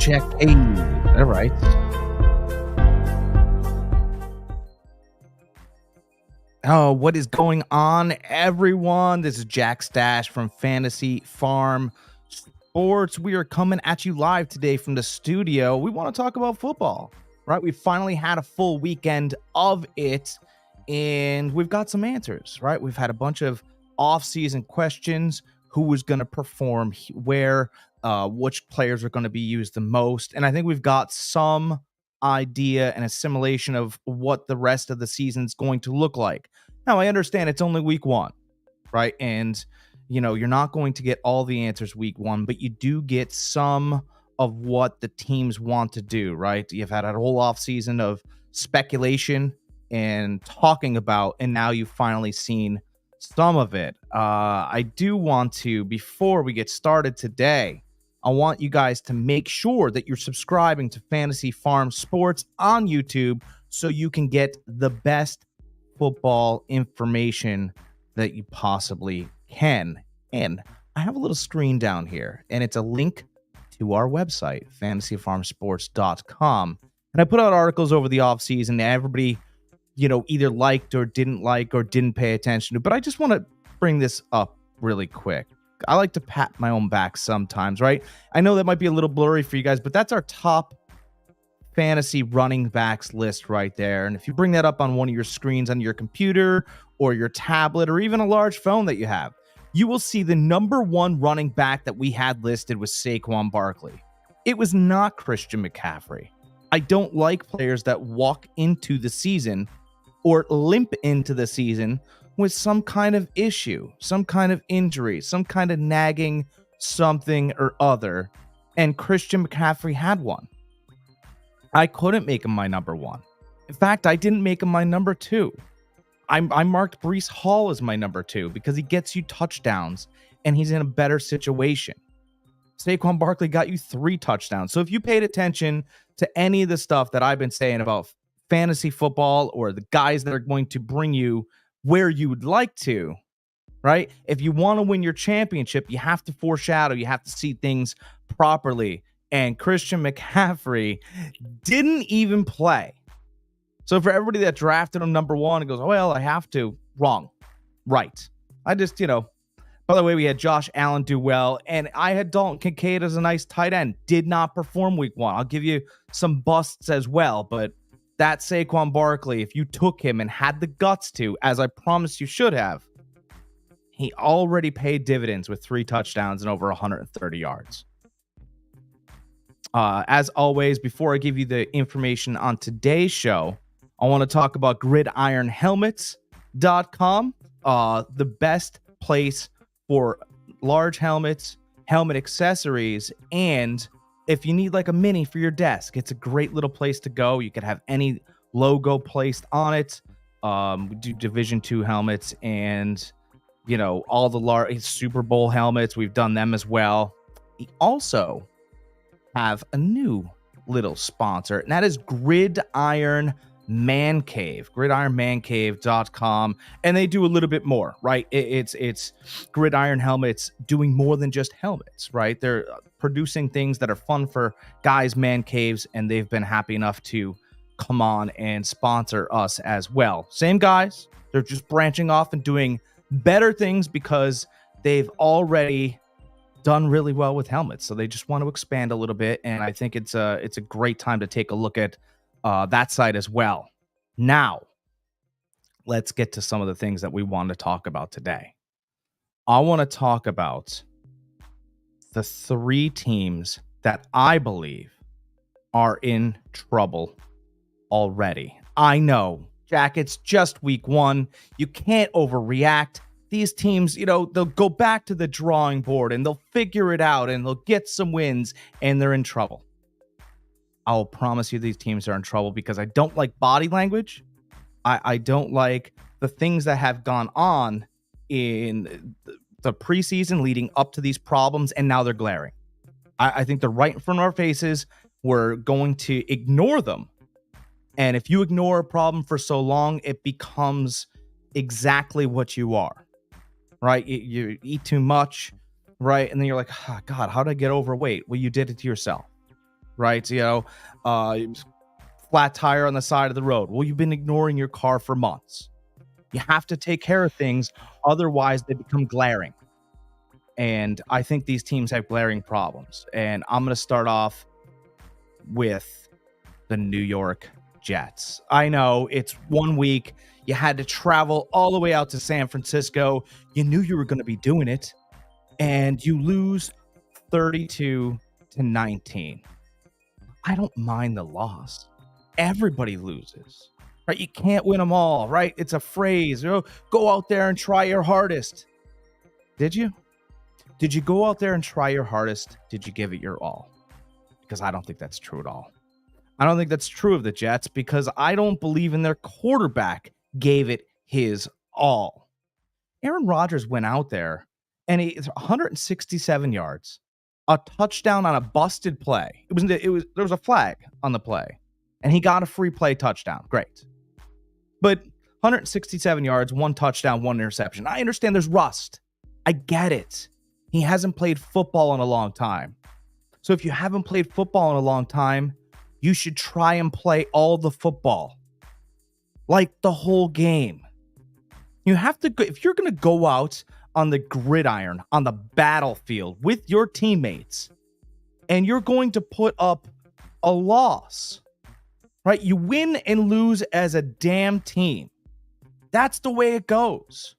check. Hey, all right. Oh, what is going on, everyone? This is Jack Stache from Fantasy Farm Sports. We are coming at you live today from the studio. We want to talk about football, right? We finally had a full weekend of it, and we've got some answers, right? We've had a bunch of off-season questions. Who was going to perform where, which players are going to be used the most. And I think we've got some idea and assimilation of what the rest of the season's going to look like. Now, I understand it's only week one, right? And, you're not going to get all the answers week one, but you do get some of what the teams want to do, right? You've had a whole off season of speculation and talking about, and now you've finally seen some of it. I do want to, before we get started today, I want you guys to make sure that you're subscribing to Fantasy Farm Sports on YouTube so you can get the best football information that you possibly can. And I have a little screen down here, and it's a link to our website, fantasyfarmsports.com. And I put out articles over the offseason that everybody, either liked or didn't pay attention to. But I just want to bring this up really quick. I like to pat my own back sometimes, right? I know that might be a little blurry for you guys, but that's our top fantasy running backs list right there. And if you bring that up on one of your screens on your computer or your tablet or even a large phone that you have, you will see the number one running back that we had listed was Saquon Barkley. It was not Christian McCaffrey. I don't like players that walk into the season or limp into the season with some kind of issue, some kind of injury, some kind of nagging something or other. And Christian McCaffrey had one. I couldn't make him my number one. In fact, I didn't make him my number two. I marked Breece Hall as my number two because he gets you touchdowns and he's in a better situation. Saquon Barkley got you 3 touchdowns. So if you paid attention to any of the stuff that I've been saying about fantasy football or the guys that are going to bring you where you would like to, right? If you want to win your championship, you have to foreshadow, you have to see things properly. And Christian McCaffrey didn't even play. So for everybody that drafted him number one and goes, oh, well, I have to, wrong. Right. I just, by the way, we had Josh Allen do well, and I had Dalton Kincaid as a nice tight end. Did not perform week one. I'll give you some busts as well, but that Saquon Barkley, if you took him and had the guts to, as I promised you should have, he already paid dividends with 3 touchdowns and over 130 yards. As always, before I give you the information on today's show, I want to talk about gridironhelmets.com, the best place for large helmets, helmet accessories, and if you need like a mini for your desk, it's a great little place to go. You could have any logo placed on it. We do Division II helmets and, all the large Super Bowl helmets. We've done them as well. We also have a new little sponsor, and that is Gridiron Man Cave, gridironmancave.com, and they do a little bit more, right? It's Gridiron helmets doing more than just helmets, right? They're producing things that are fun for guys' man caves, and they've been happy enough to come on and sponsor us as well. Same guys, they're just branching off and doing better things because they've already done really well with helmets, so they just want to expand a little bit, and I think it's a great time to take a look at that side as well. Now, let's get to some of the things that we want to talk about today. I want to talk about the 3 teams that I believe are in trouble already. I know, Jack, it's just week one. You can't overreact. These teams, they'll go back to the drawing board and they'll figure it out and they'll get some wins and they're in trouble. I'll promise you these teams are in trouble because I don't like body language. I don't like the things that have gone on in the preseason leading up to these problems, and now they're glaring. I think they're right in front of our faces. We're going to ignore them. And if you ignore a problem for so long, it becomes exactly what you are, right? You eat too much, right? And then you're like, oh, God, how did I get overweight? Well, you did it to yourself. right? Uh, flat tire on the side of the road. Well, you've been ignoring your car for months. You have to take care of things, otherwise they become glaring. And I think these teams have glaring problems. And I'm going to start off with the New York Jets. I know it's 1 week. You had to travel all the way out to San Francisco. You knew you were going to be doing it, and you lose 32-19. I don't mind the loss. Everybody loses, right? You can't win them all, right? It's a phrase. Go out there and try your hardest. Did you? Did you go out there and try your hardest? Did you give it your all? Because I don't think that's true at all. I don't think that's true of the Jets, because I don't believe in their quarterback gave it his all. Aaron Rodgers went out there and it's 167 yards, a touchdown on a busted play. There was a flag on the play, and he got a free play touchdown. Great. But 167 yards, 1 touchdown, 1 interception. I understand there's rust. I get it. He hasn't played football in a long time. So if you haven't played football in a long time, you should try and play all the football, like the whole game. You have to, if you're going to go out on the gridiron, on the battlefield with your teammates, and you're going to put up a loss, right? You win and lose as a damn team. That's the way it goes.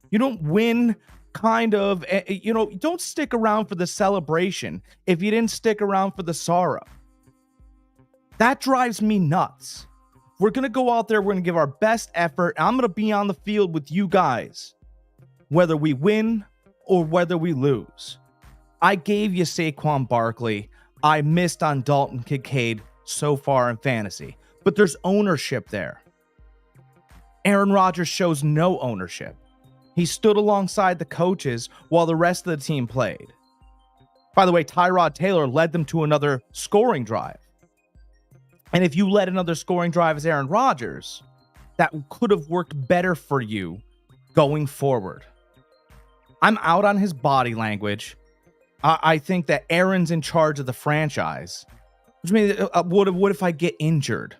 You don't win don't stick around for the celebration if you didn't stick around for the sorrow. That drives me nuts. We're going to go out there, we're going to give our best effort. I'm going to be on the field with you guys, whether we win or whether we lose. I gave you Saquon Barkley. I missed on Dalton Kincaid so far in fantasy, but there's ownership there. Aaron Rodgers shows no ownership. He stood alongside the coaches while the rest of the team played. By the way, Tyrod Taylor led them to another scoring drive. And if you led another scoring drive as Aaron Rodgers, that could have worked better for you going forward. I'm out on his body language. I think that Aaron's in charge of the franchise, which means what if I get injured?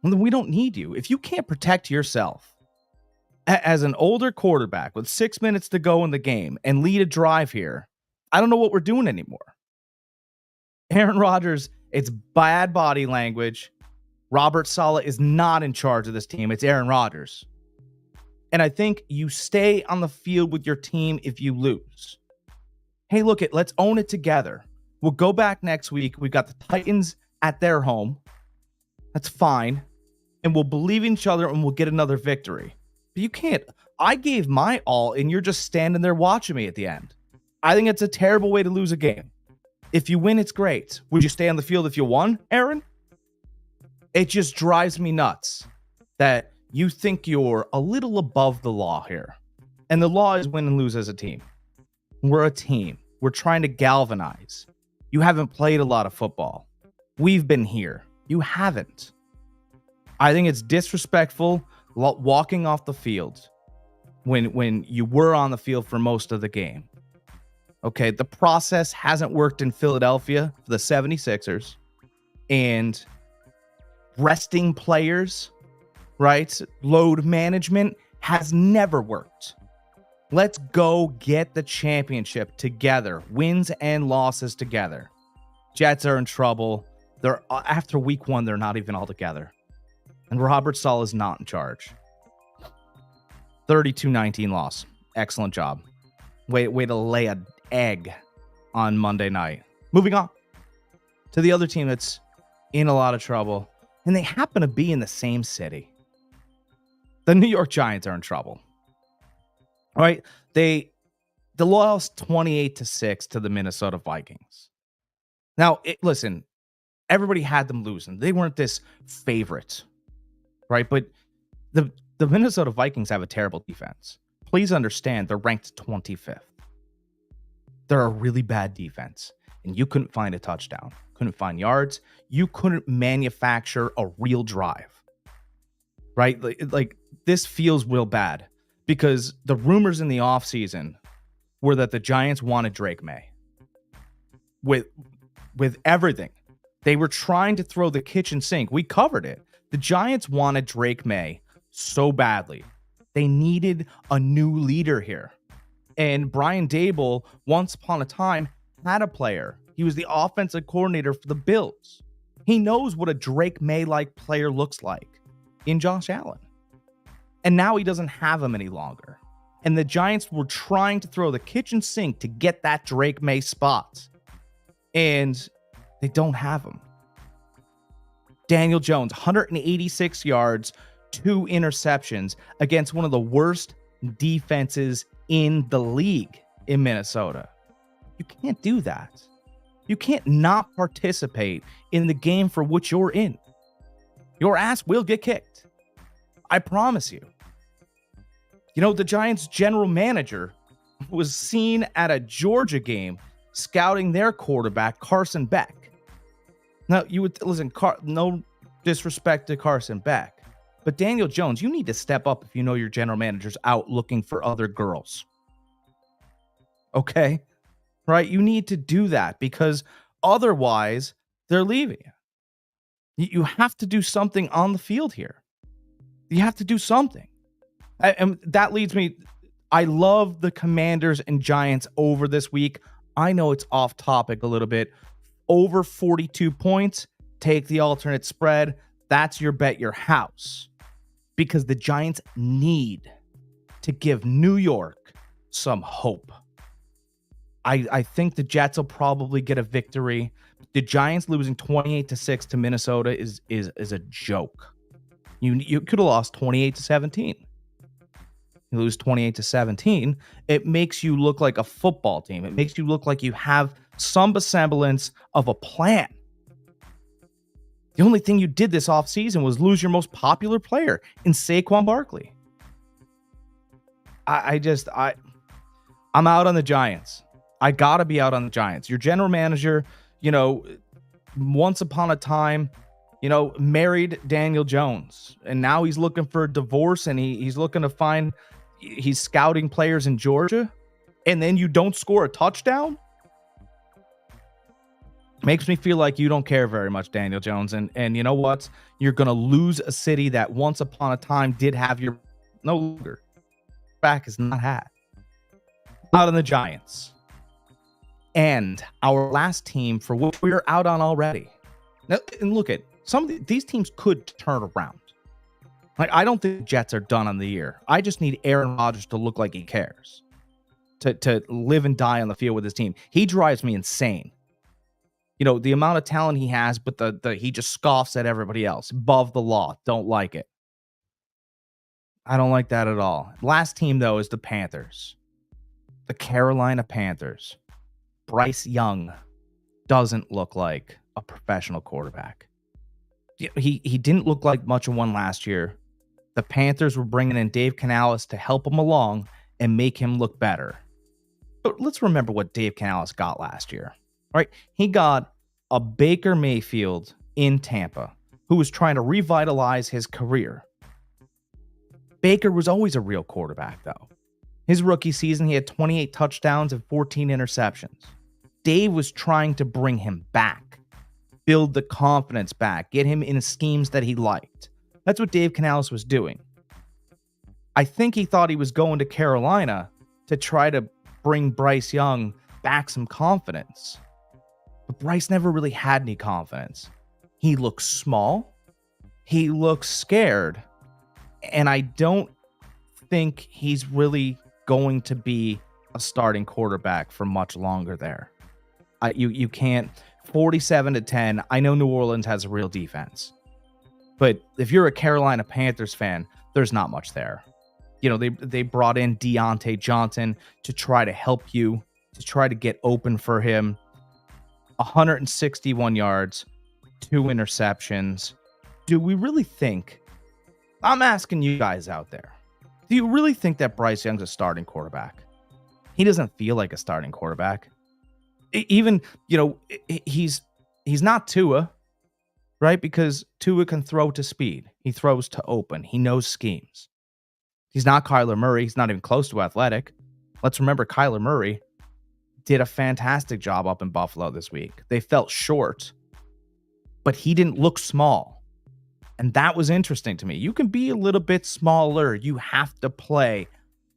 Well, then we don't need you. If you can't protect yourself as an older quarterback with 6 minutes to go in the game and lead a drive here, I don't know what we're doing anymore. Aaron Rodgers, it's bad body language. Robert Saleh is not in charge of this team. It's Aaron Rodgers. And I think you stay on the field with your team if you lose. Hey, let's own it together. We'll go back next week. We've got the Titans at their home. That's fine. And we'll believe in each other and we'll get another victory. But you can't. I gave my all and you're just standing there watching me at the end. I think it's a terrible way to lose a game. If you win, it's great. Would you stay on the field if you won, Aaron? It just drives me nuts that you think you're a little above the law here. And the law is win and lose as a team. We're a team. We're trying to galvanize. You haven't played a lot of football. We've been here. You haven't. I think it's disrespectful walking off the field when you were on the field for most of the game. Okay, the process hasn't worked in Philadelphia for the 76ers, and resting players, right? Load management has never worked. Let's go get the championship together, wins and losses together. Jets are in trouble. After week 1, they're not even all together. And Robert Saleh is not in charge. 32-19 loss. Excellent job. Way to lay an egg on Monday night. Moving on to the other team that's in a lot of trouble, and they happen to be in the same city. The New York Giants are in trouble. All right, they lost 28-6 to the Minnesota Vikings. Now, listen, everybody had them losing. They weren't this favorite, right? But the Minnesota Vikings have a terrible defense. Please understand, they're ranked 25th. They're a really bad defense, and you couldn't find a touchdown, couldn't find yards. You couldn't manufacture a real drive, right? Like this feels real bad because the rumors in the offseason were that the Giants wanted Drake May with everything. They were trying to throw the kitchen sink. We covered it. The Giants wanted Drake May so badly. They needed a new leader here. And Brian Daboll, once upon a time, had a player. He was the offensive coordinator for the Bills. He knows what a Drake May-like player looks like in Josh Allen. And now he doesn't have him any longer. And the Giants were trying to throw the kitchen sink to get that Drake May spot. And they don't have him. Daniel Jones, 186 yards, 2 interceptions against one of the worst defenses in the league in Minnesota. You can't do that. You can't not participate in the game for which you're in. Your ass will get kicked. I promise you. You know, the Giants' general manager was seen at a Georgia game scouting their quarterback, Carson Beck. Now, you would listen, no disrespect to Carson Beck, but Daniel Jones, you need to step up if you know your general manager's out looking for other girls. Okay? Right? You need to do that because otherwise they're leaving you. You have to do something on the field here. You have to do something. And that leads me, I love the Commanders and Giants over this week. I know it's off topic a little bit. Over 42 points, take the alternate spread. That's your bet your house. Because the Giants need to give New York some hope. I think the Jets will probably get a victory. The Giants losing 28-6 to Minnesota is a joke. You could have lost 28-17. You lose 28-17, it makes you look like a football team. It makes you look like you have some semblance of a plan. The only thing you did this offseason was lose your most popular player in Saquon Barkley. I'm out on the Giants. I gotta be out on the Giants. Your general manager, once upon a time, married Daniel Jones, and now he's looking for a divorce, and he's looking to find. He's scouting players in Georgia, and then you don't score a touchdown? Makes me feel like you don't care very much, Daniel Jones. And you know what? You're going to lose a city that once upon a time did have your no longer. Back is not had. Out on the Giants. And our last team for which we're out on already. Now, and look at these teams could turn around. Like, I don't think the Jets are done on the year. I just need Aaron Rodgers to look like he cares. To live and die on the field with his team. He drives me insane. The amount of talent he has, but he just scoffs at everybody else. Above the law. Don't like it. I don't like that at all. Last team, though, is the Panthers. The Carolina Panthers. Bryce Young doesn't look like a professional quarterback. He didn't look like much of one last year. The Panthers were bringing in Dave Canales to help him along and make him look better. But let's remember what Dave Canales got last year, right? He got a Baker Mayfield in Tampa who was trying to revitalize his career. Baker was always a real quarterback, though. His rookie season, he had 28 touchdowns and 14 interceptions. Dave was trying to bring him back, build the confidence back, get him in schemes that he liked. That's what Dave Canales was doing. I think he thought he was going to Carolina to try to bring Bryce Young back some confidence. But Bryce never really had any confidence. He looks small. He looks scared. And I don't think he's really going to be a starting quarterback for much longer there. You can't. 47-10. I know New Orleans has a real defense. But if you're a Carolina Panthers fan, there's not much there. They brought in Deontay Johnson to try to help you, to try to get open for him. 161 yards, 2 interceptions. Do we really think, I'm asking you guys out there, do you really think that Bryce Young's a starting quarterback? He doesn't feel like a starting quarterback. Even, he's not Tua, right? Because Tua can throw to speed. He throws to open. He knows schemes. He's not Kyler Murray. He's not even close to athletic. Let's remember Kyler Murray did a fantastic job up in Buffalo this week. They fell short but he didn't look small. And that was interesting to me. You can be a little bit smaller. You have to play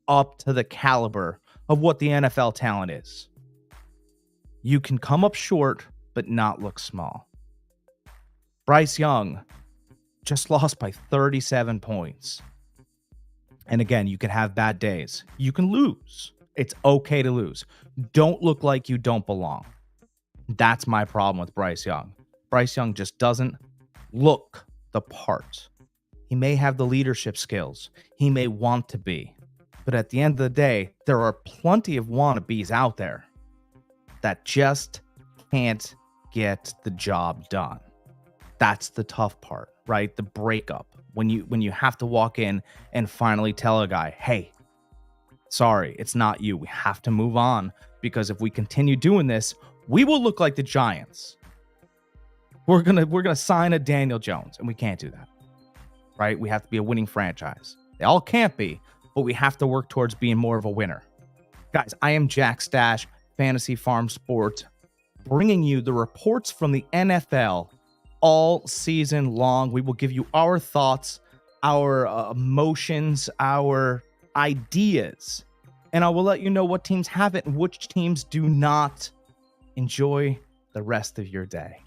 up to the caliber of what the NFL talent is. You can come up short, but not look small. Bryce Young just lost by 37 points. And again, you can have bad days. You can lose. It's okay to lose. Don't look like you don't belong. That's my problem with Bryce Young. Bryce Young just doesn't look the part. He may have the leadership skills. He may want to be. But at the end of the day, there are plenty of wannabes out there that just can't get the job done. That's the tough part, right? The breakup. When you have to walk in and finally tell a guy, hey, sorry, it's not you. We have to move on, because if we continue doing this, we will look like the Giants. We're gonna sign a Daniel Jones, and we can't do that, right? We have to be a winning franchise. They all can't be, but we have to work towards being more of a winner. Guys, I am Jack Stache, Fantasy Farm Sports, bringing you the reports from the NFL all season long. We will give you our thoughts, our emotions, our ideas, and I will let you know what teams have it and which teams do not. Enjoy the rest of your day.